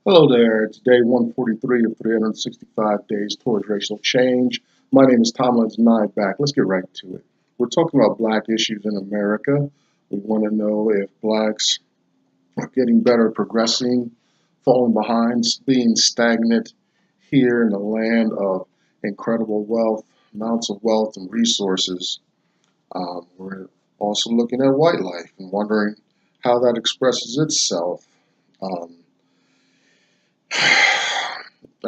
Hello there. It's day 143 of 365 days towards racial change. My name is Tom back. Let's get right to it. We're talking about black issues in America. We want to know if blacks are getting better, progressing, falling behind, being stagnant here in the land of incredible wealth, amounts of wealth and resources. We're also looking at white life and wondering how that expresses itself. Um,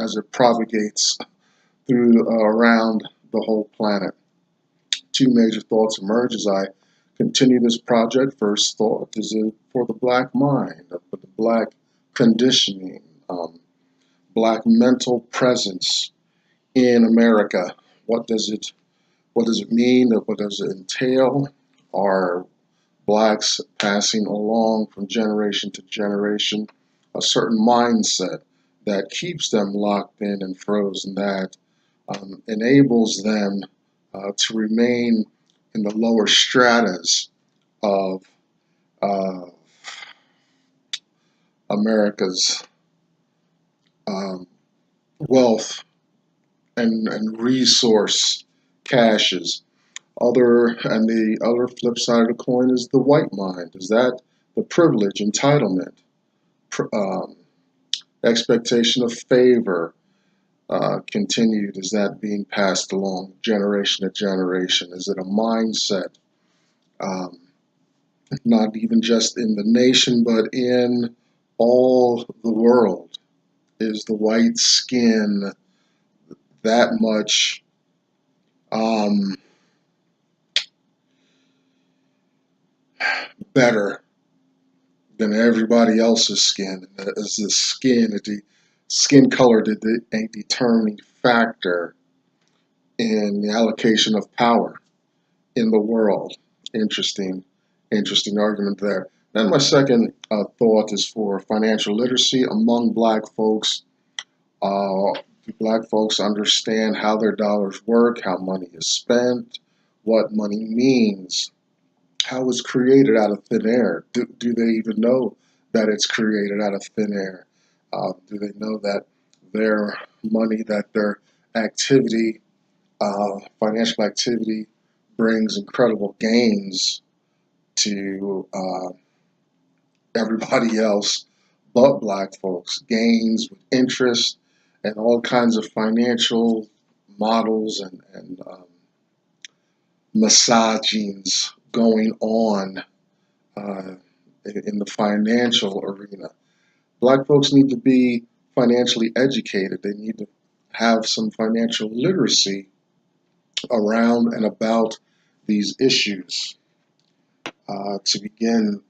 as it propagates through around the whole planet. Two major thoughts emerge as I continue this project. First thought is it for the black mind, for the black conditioning, black mental presence in America. What does it what does it mean? What does it entail? Are blacks passing along from generation to generation a certain mindset that keeps them locked in and frozen, that enables them to remain in the lower stratas of uh, America's um, wealth and resource caches. The other flip side of the coin is the white mind. Is that the privilege, entitlement, um, expectation of favor continued? Is that being passed along generation to generation? Is it a mindset, um, not even just in the nation, but in all the world? Is the white skin that much um, better than everybody else's skin? Is the skin color a determining factor in the allocation of power in the world? Interesting, interesting argument there. Then my second thought is for financial literacy among black folks. Do black folks understand how their dollars work, how money is spent, what money means, how it's created out of thin air? Do they even know that it's created out of thin air? Do they know that their money, that their activity, financial activity, brings incredible gains to everybody else but black folks? Gains with interest and all kinds of financial models and massagings going on uh, in the financial arena. Black folks need to be financially educated. They need to have some financial literacy around and about these issues to begin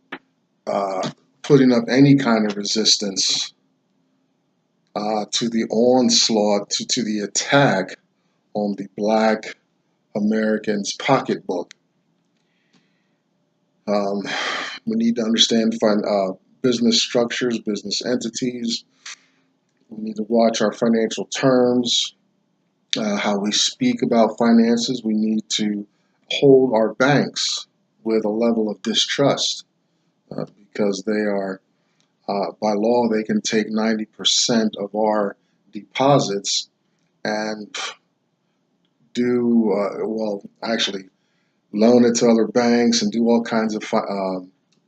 putting up any kind of resistance to the onslaught, to the attack on the black American's pocketbook. Um, we need to understand business structures, business entities. We need to watch our financial terms, how we speak about finances. We need to hold our banks with a level of distrust because they are, by law, they can take 90% of our deposits and actually loan it to other banks and do all kinds of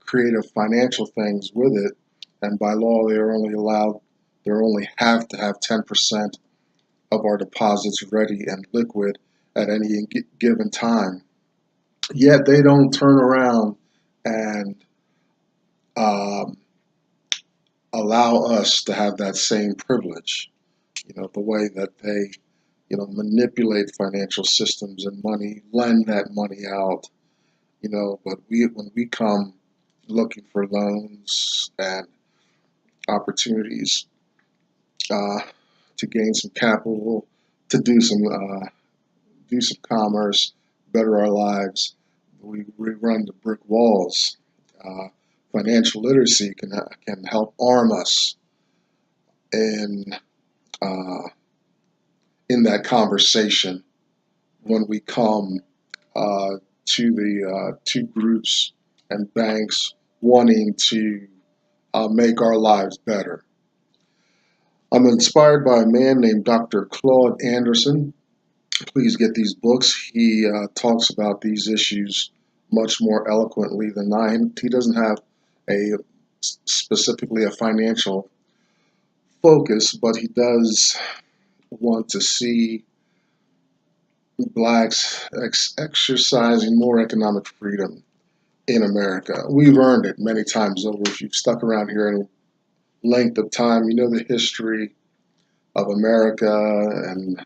creative financial things with it. And by law, they only have to have 10% of our deposits ready and liquid at any given time. Yet they don't turn around and um, allow us to have that same privilege. The way that they, manipulate financial systems and money, lend that money out. But when we come looking for loans and opportunities uh, to gain some capital, to do some commerce, better our lives, we run to brick walls. Uh, Financial literacy can help arm us in uh, in that conversation when we come to the two groups and banks wanting to make our lives better. I'm inspired by a man named Dr. Claude Anderson. Please get these books. He talks about these issues much more eloquently than I. He doesn't have a specifically a financial focus, but he does want to see blacks exercising more economic freedom in America. We've earned it many times over. If you've stuck around here any length of time, you know the history of America and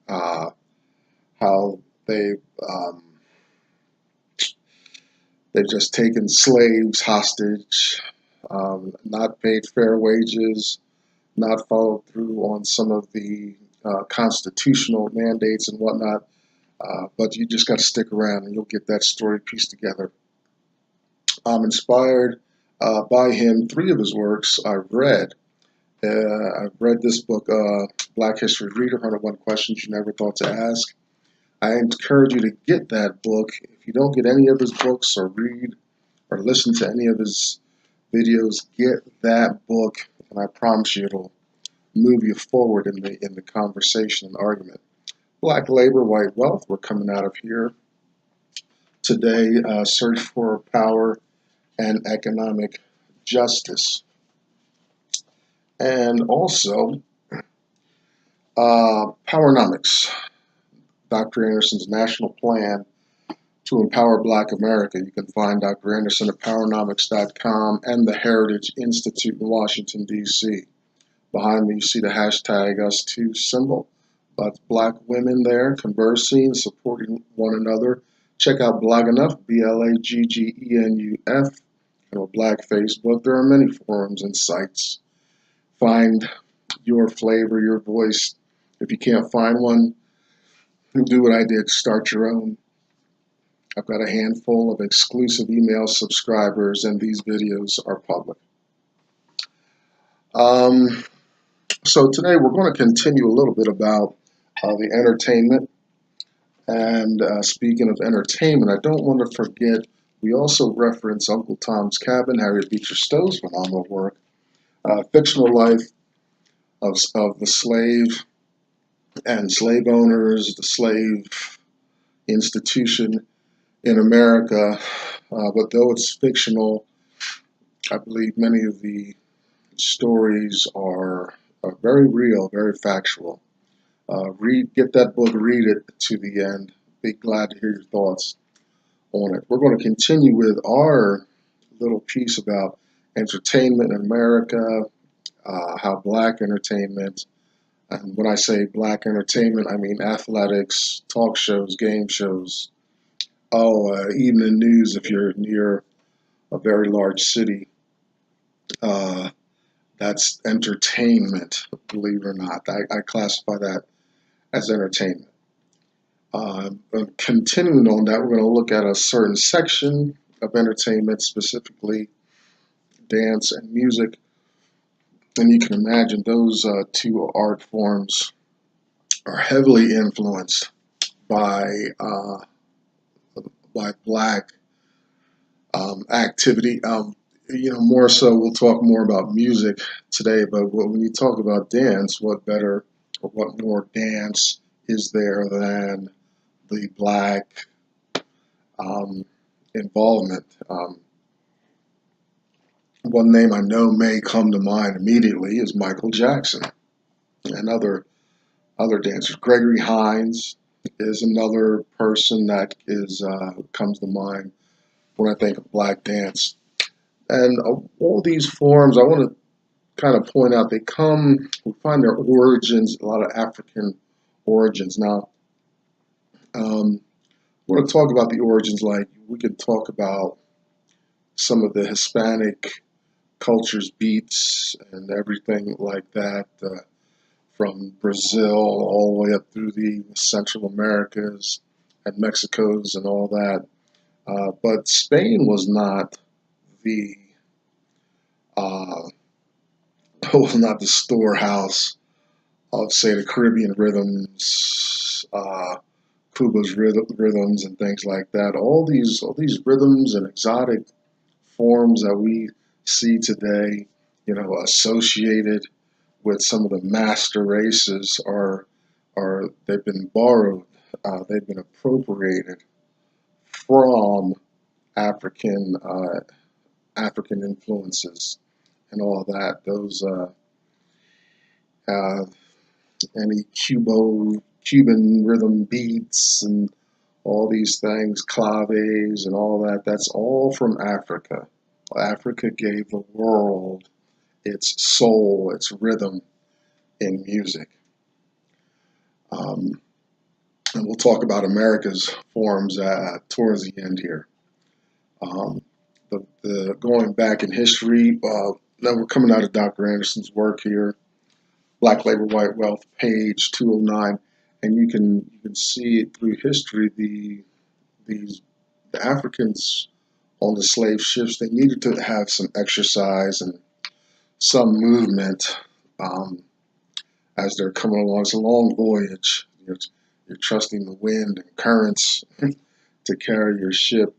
how um, they've just taken slaves hostage, not paid fair wages, not followed through on some of the constitutional mandates and whatnot. But you just got to stick around and you'll get that story pieced together. I'm inspired by him. Three of his works I've read. I've read this book, Black History Reader, 101 Questions You Never Thought to Ask. I encourage you to get that book. If you don't get any of his books or read or listen to any of his videos, get that book, and I promise you it'll move you forward in the conversation and argument. Black labor, white wealth. We're coming out of here today. Search for power and economic justice, and also Powernomics. Dr. Anderson's national plan to empower Black America. You can find Dr. Anderson at powernomics.com and the Heritage Institute in Washington, D.C. Behind me, you see the hashtag #US2 symbol. That's Black women there conversing, supporting one another. Check out Blog Enough, BLAGGENUF, and Black Facebook. There are many forums and sites. Find your flavor, your voice. If you can't find one, do what I did, start your own. I've got a handful of exclusive email subscribers, and these videos are public. So today we're going to continue a little bit about the entertainment. And speaking of entertainment, I don't want to forget, we also reference Uncle Tom's Cabin, Harriet Beecher Stowe's phenomenal work, fictional life of the slave and slave owners, the slave institution in America. But though it's fictional, I believe many of the stories are very real, very factual. Get that book, read it to the end. Be glad to hear your thoughts on it. We're going to continue with our little piece about entertainment in America, how Black entertainment, and when I say Black entertainment, I mean athletics, talk shows, game shows, evening news if you're near a very large city. That's entertainment, believe it or not. I classify that as entertainment. Continuing on that, we're going to look at a certain section of entertainment, specifically dance and music. And you can imagine those two art forms are heavily influenced by Black activity. More so, we'll talk more about music today, but when you talk about dance, what better or what more dance is there than the Black involvement? One name I know may come to mind immediately is Michael Jackson and other dancers. Gregory Hines is another person that comes to mind when I think of Black dance. And all these forms, I want to kind of point out, we find their origins, a lot of African origins. Now, I want to talk about the origins, like we could talk about some of the Hispanic cultures, beats, and everything like that, from Brazil all the way up through the Central Americas and Mexico's and all that. But Spain was not the storehouse of, say, the Caribbean rhythms, Cuba's rhythms, and things like that. All these rhythms and exotic forms that we see today, associated with some of the master races are they've been borrowed, they've been appropriated from African African influences and all that. Those uh, any Cuban rhythm beats and all these things, claves and all that. That's all from Africa. Africa gave the world its soul, its rhythm in music. Um, and we'll talk about America's forms towards the end here. Um, the going back in history. Now we're coming out of Dr. Anderson's work here, Black Labor, White Wealth, page 209, and you can see it through history. These the Africans on the slave ships, they needed to have some exercise and some movement um, as they're coming along. It's a long voyage. You're trusting the wind and currents to carry your ship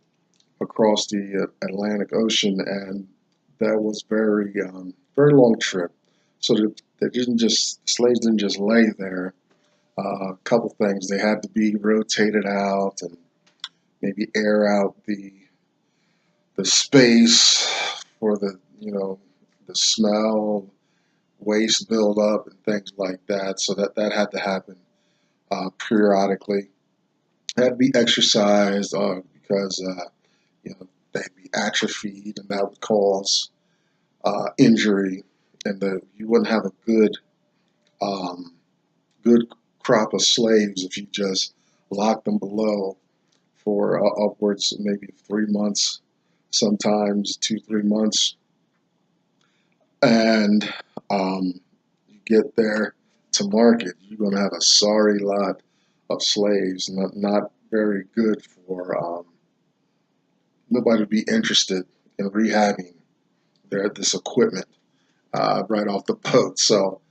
across the Atlantic Ocean, and that was very long trip. So they didn't just slaves didn't just lay there. A couple things, they had to be rotated out and maybe air out the space for the smell, waste buildup, and things like that. So that had to happen periodically. It had to be exercised because they'd be atrophied, and that would cause injury, and you wouldn't have a um, good crop of slaves if you just locked them below for upwards maybe 3 months, sometimes 2, 3 months, and you get there to market, you're going to have a sorry lot of slaves, not very good for nobody would be interested in rehabbing this equipment right off the boat. So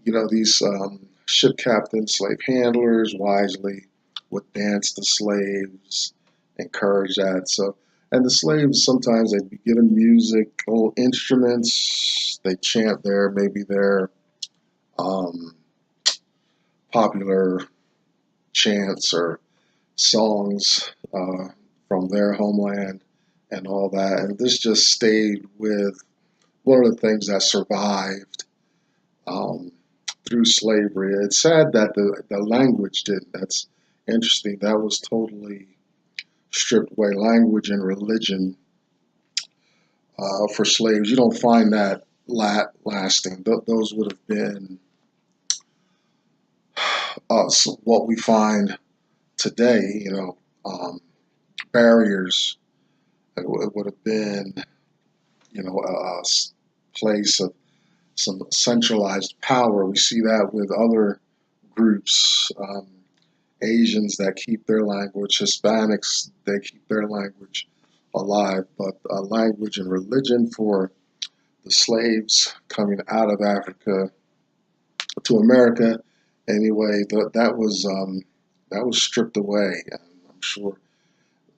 these ship captains, slave handlers wisely would dance the slaves, encourage that. So, and the slaves sometimes they'd be given music, old instruments. They chant maybe their um, popular chants or songs from their homeland and all that. And this just stayed with one of the things that survived um, through slavery. It's sad that the language didn't. That's interesting. That was totally stripped away. Language and religion for slaves. You don't find that lasting. Those would have been what we find today. Barriers. It would have been a place of some centralized power. We see that with other groups, Asians that keep their language, Hispanics, they keep their language alive, but language and religion for the slaves coming out of Africa to America, anyway, that was stripped away. And I'm sure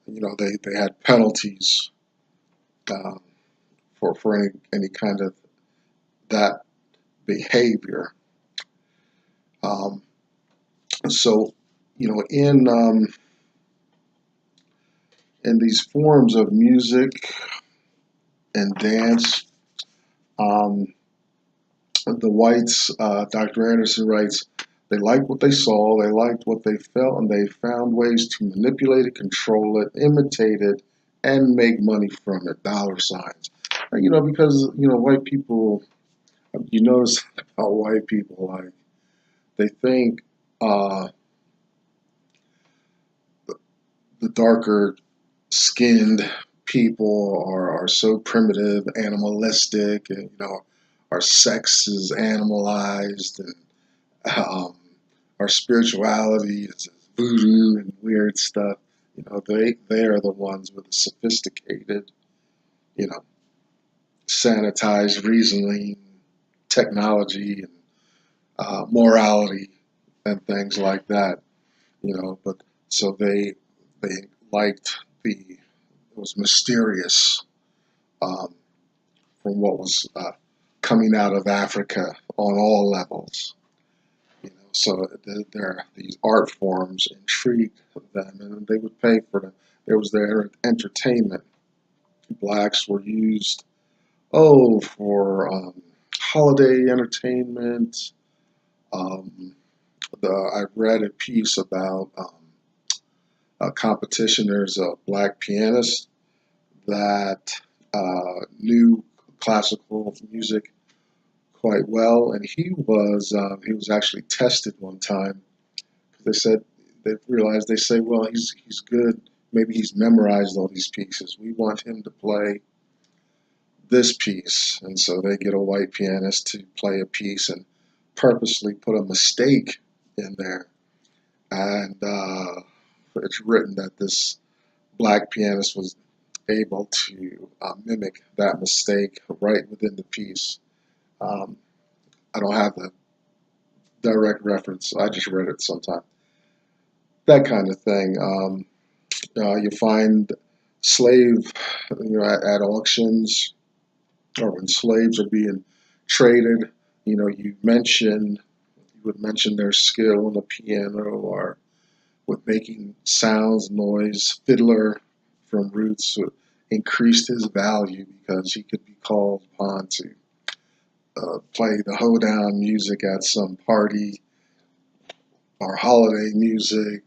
they had penalties uh, for any kind of that behavior. Um, so, in these forms of music and dance, um, the whites, Dr. Anderson writes, they liked what they saw, they liked what they felt, and they found ways to manipulate it, control it, imitate it, and make money from it. Dollar signs. Because white people, you notice about white people, like they think uh, the darker skinned people are so primitive, animalistic, and our sex is animalized, and um, our spirituality is voodoo and weird stuff. They are the ones with the sophisticated, you know, sanitized reasoning, technology, and morality, and things like that. But so they liked it was mysterious um, from what was coming out of Africa on all levels. So these art forms intrigued them, and they would pay for them. There was their entertainment. Blacks were used, for holiday entertainment. Um, I read a piece about a competition. There's a black pianist that knew classical music quite well, and he was actually tested one time. They said they realized, they say, well, he's good. Maybe he's memorized all these pieces. We want him to play this piece, and so they get a white pianist to play a piece and purposely put a mistake in there. And it's written that this black pianist was able to mimic that mistake right within the piece. Um, I don't have the direct reference. I just read it sometime. That kind of thing. You find slave, at auctions, or when slaves are being traded. You would mention their skill on the piano or with making sounds, noise. Fiddler from Roots increased his value because he could be called upon to play the hoedown music at some party or holiday music,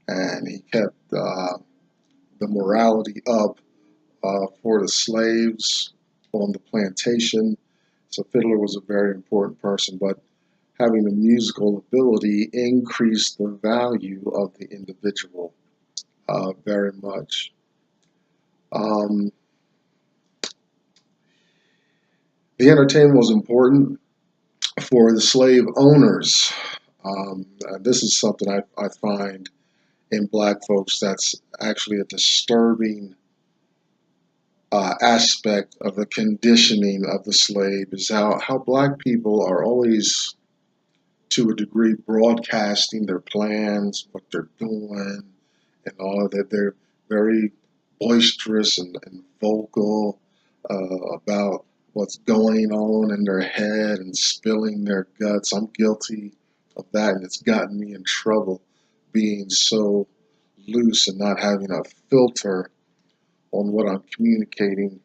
and he kept the morality up for the slaves on the plantation. So Fiddler was a very important person, but having a musical ability increased the value of the individual very much. Um, the entertainment was important for the slave owners. This is something I find in black folks that's actually a disturbing aspect of the conditioning of the slave, is how black people are always, to a degree, broadcasting their plans, what they're doing, and all that. They're very boisterous and vocal about what's going on in their head and spilling their guts. I'm guilty of that, and it's gotten me in trouble, being so loose and not having a filter on what I'm communicating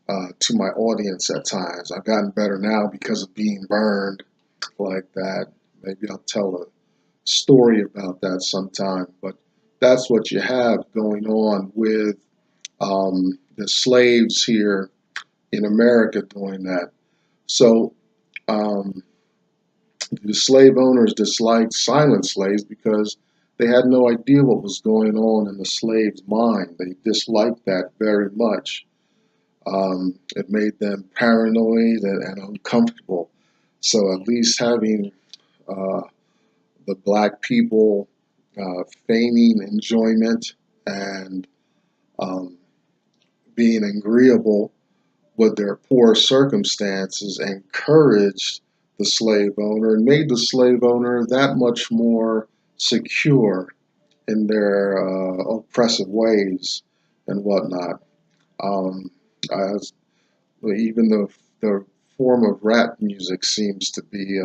to my audience at times. I've gotten better now because of being burned like that. Maybe I'll tell a story about that sometime, but that's what you have going on with the slaves here in America doing that. So um, the slave owners disliked silent slaves because they had no idea what was going on in the slave's mind. They disliked that very much. It made them paranoid and uncomfortable. So at least having uh, the black people feigning enjoyment and um, being agreeable with their poor circumstances encouraged the slave owner and made the slave owner that much more secure in their oppressive ways and whatnot. Um, as, Even the form of rap music seems to be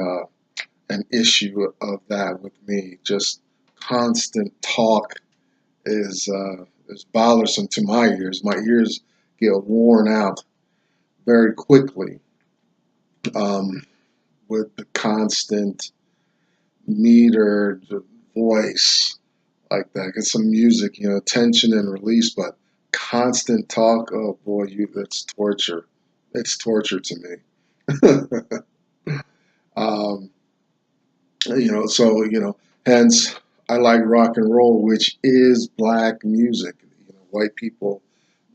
an issue of that with me. Just constant talk is bothersome to my ears. My ears get worn out very quickly um, with the constant metered voice like that. Get some music, tension and release, but constant talk. Oh boy, that's torture. It's torture to me. um, hence I like rock and roll, which is black music. White people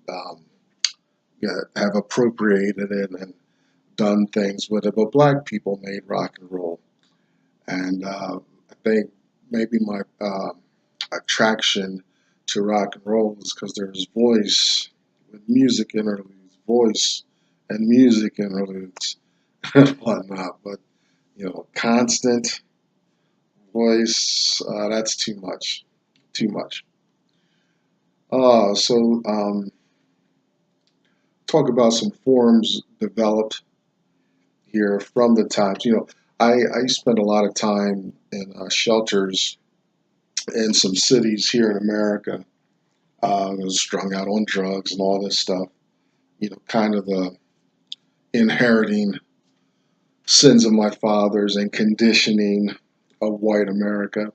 um, have appropriated it and done things with it, but black people made rock and roll. And I think maybe my attraction to rock and roll is because there's voice with music interludes, voice and music interludes and whatnot. But constant voice, that's too much, too much. So talk about some forms developed here from the times. I spent a lot of time in shelters in some cities here in America. I was strung out on drugs and all this stuff. Kind of the inheriting sins of my fathers and conditioning of white America.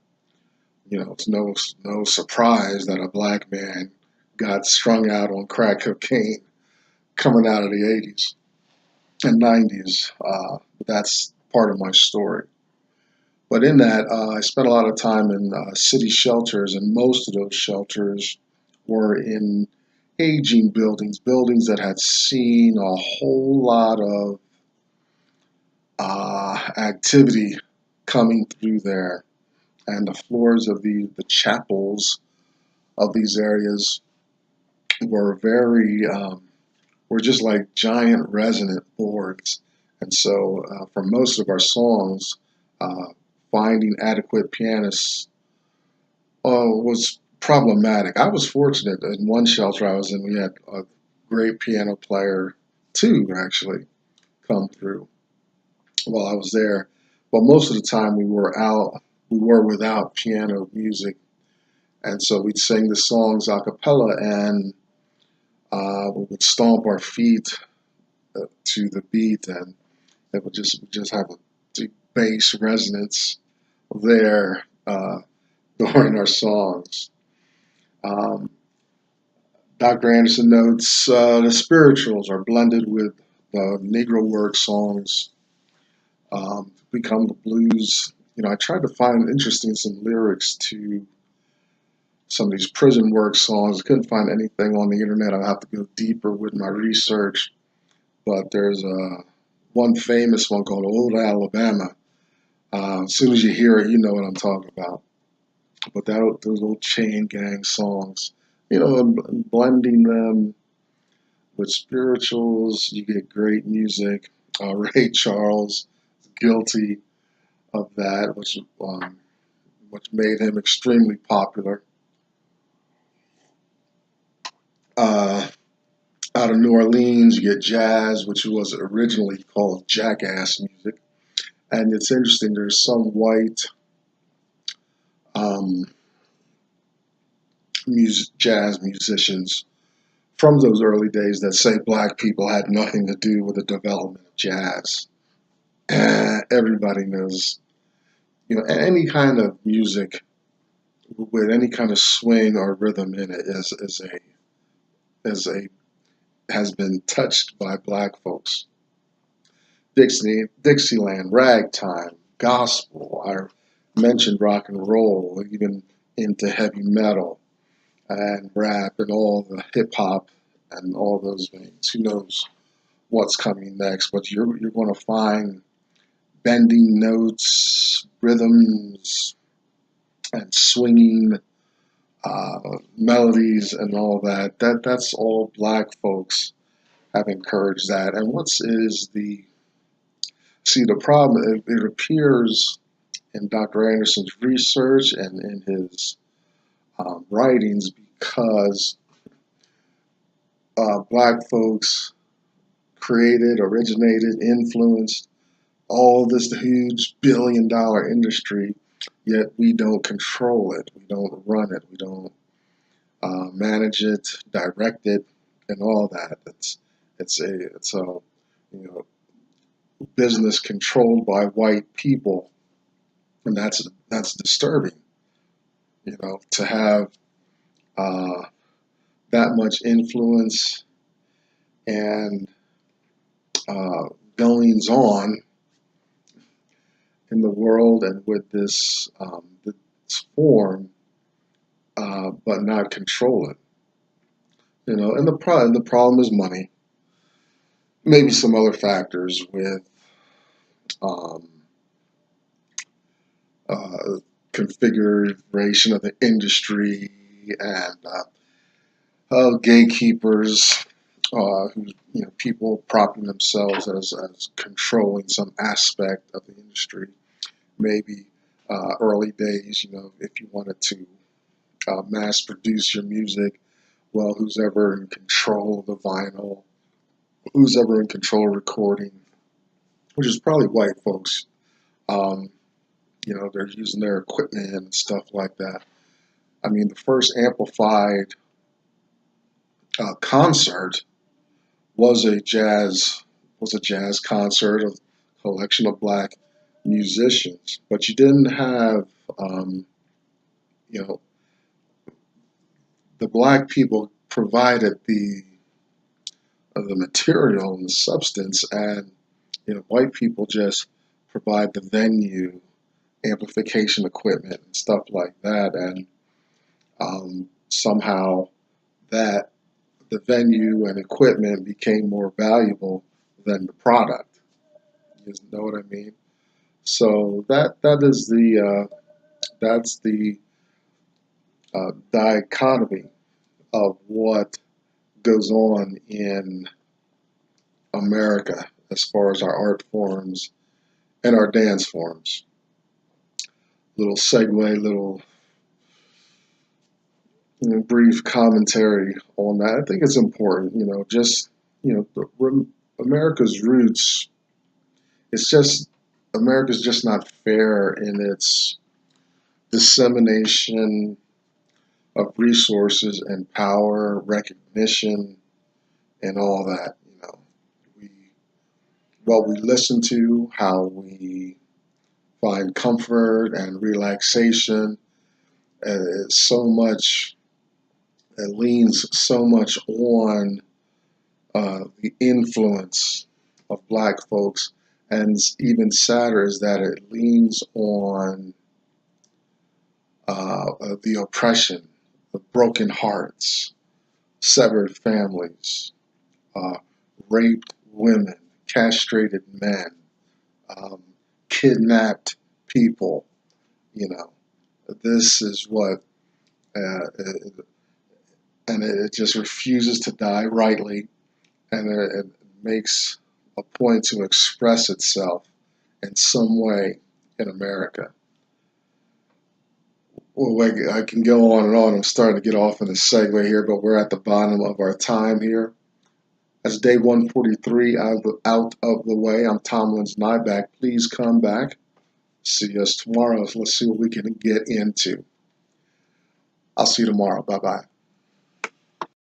It's no surprise that a black man got strung out on crack cocaine coming out of the 80s and 90s. That's part of my story. But in that, I spent a lot of time in city shelters, and most of those shelters were in aging buildings that had seen a whole lot of activity coming through there. And the floors of the chapels of these areas were were just like giant resonant boards. And so for most of our songs, uh, finding adequate pianists was problematic. I was fortunate. In one shelter I was in, we had a great piano player, two actually, come through while I was there. But most of the time we were without piano music. And so we'd sing the songs a cappella, and we would stomp our feet to the beat, and it would just have a deep bass resonance there during our songs. Um, Dr. Anderson notes the spirituals are blended with the Negro work songs, become the blues. I tried to find interesting some lyrics to some of these prison work songs. I couldn't find anything on the internet. I'll have to go deeper with my research. But there's one famous one called Old Alabama. As soon as you hear it, you know what I'm talking about. But those old chain gang songs, and blending them with spirituals, you get great music. Ray Charles is guilty of that, which made him extremely popular. Uh, Out of New Orleans, you get jazz, which was originally called jackass music. And it's interesting, there's some white um, jazz musicians from those early days that say black people had nothing to do with the development of jazz. Everybody knows, any kind of music with any kind of swing or rhythm in it is a has been touched by black folks. Dixieland, ragtime, gospel. I mentioned rock and roll, even into heavy metal and rap and all the hip hop and all those veins. Who knows what's coming next? But you're going to find bending notes, rhythms, and swinging melodies and all that. That's all black folks have encouraged that. And the problem? It appears in Dr. Anderson's research and in his writings because black folks created, originated, influenced all this huge billion-dollar industry, yet we don't control it, we don't run it, we don't manage it, direct it, and all that. It's a business controlled by white people, and that's disturbing. To have uh, that much influence and goings on in the world and with this form, but not control it. And the problem is money. Maybe some other factors with um, configuration of the industry and gatekeepers, who people propping themselves as controlling some aspect of the industry. Maybe early days, if you wanted to mass produce your music, well, who's ever in control of the vinyl, who's ever in control of recording, which is probably white folks. Um, they're using their equipment and stuff like that. I mean, the first amplified concert was a jazz concert, a collection of black musicians, but you didn't have um, you know the black people provided the material and the substance, and white people just provide the venue, amplification equipment, and stuff like that, and somehow that the venue and equipment became more valuable than the product. You know what I mean? So that's the dichotomy of what goes on in America as far as our art forms and our dance forms. Little segue, little brief commentary on that. I think it's important, just America's roots. It's just America's just not fair in its dissemination of resources and power, recognition, and all that. We what we listen to, how we find comfort and relaxation, it's so much. It leans so much on the influence of black folks, and even sadder is that it leans on the oppression, the broken hearts, severed families, uh, raped women, castrated men, um, kidnapped people. You know, this is what, and it just refuses to die rightly, and it makes a point to express itself in some way in America. Well, I can go on and on. I'm starting to get off in a segue here, but we're at the bottom of our time here. That's day 143 out of the way. I'm Tomlin's Nyback. Please come back. See us tomorrow. Let's see what we can get into. I'll see you tomorrow. Bye-bye.